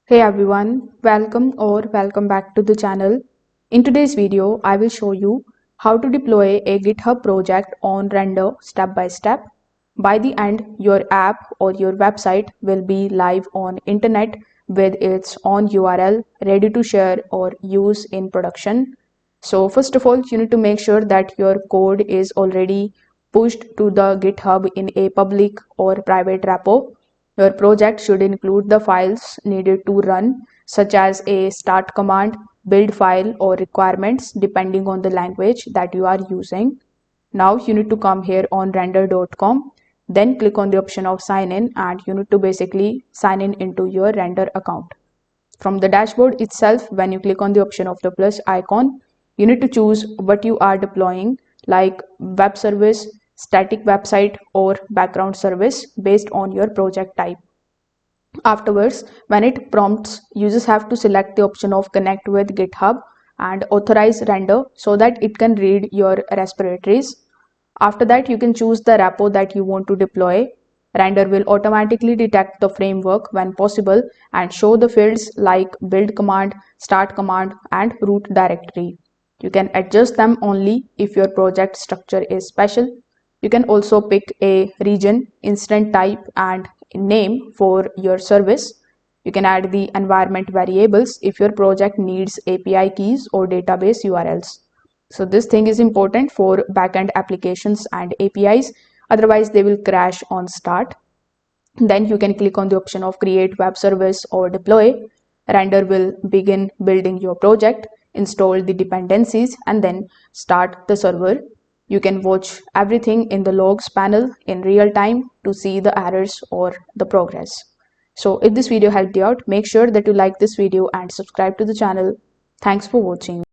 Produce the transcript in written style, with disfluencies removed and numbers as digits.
Hey everyone, welcome back to the channel. In today's video, I will show you how to deploy a GitHub project on Render step by step. By the end, your app or your website will be live on internet with its own URL ready to share or use in production. So first of all, you need to make sure that your code is already pushed to the GitHub in a public or private repo. Your project should include the files needed to run, such as a start command, build file, or requirements depending on the language that you are using. Now you need to come here on render.com, then click on the option of sign in, and you need to basically sign in into your render account. From the dashboard itself, when you click on the option of the plus icon, you need to choose what you are deploying, like web service, static website, or background service based on your project type. Afterwards, when it prompts, users have to select the option of connect with GitHub and authorize render so that it can read your repositories. After that, you can choose the repo that you want to deploy. Render will automatically detect the framework when possible and show the fields like build command, start command, and root directory. You can adjust them only if your project structure is special. You can also pick a region, instance type, and name for your service. You can add the environment variables if your project needs API keys or database URLs. So this thing is important for backend applications and APIs, otherwise they will crash on start. Then you can click on the option of create web service or deploy. Render will begin building your project, install the dependencies, and then start the server. You can watch everything in the logs panel in real time to see the errors or the progress. So if this video helped you out, make sure that you like this video and subscribe to the channel. Thanks for watching.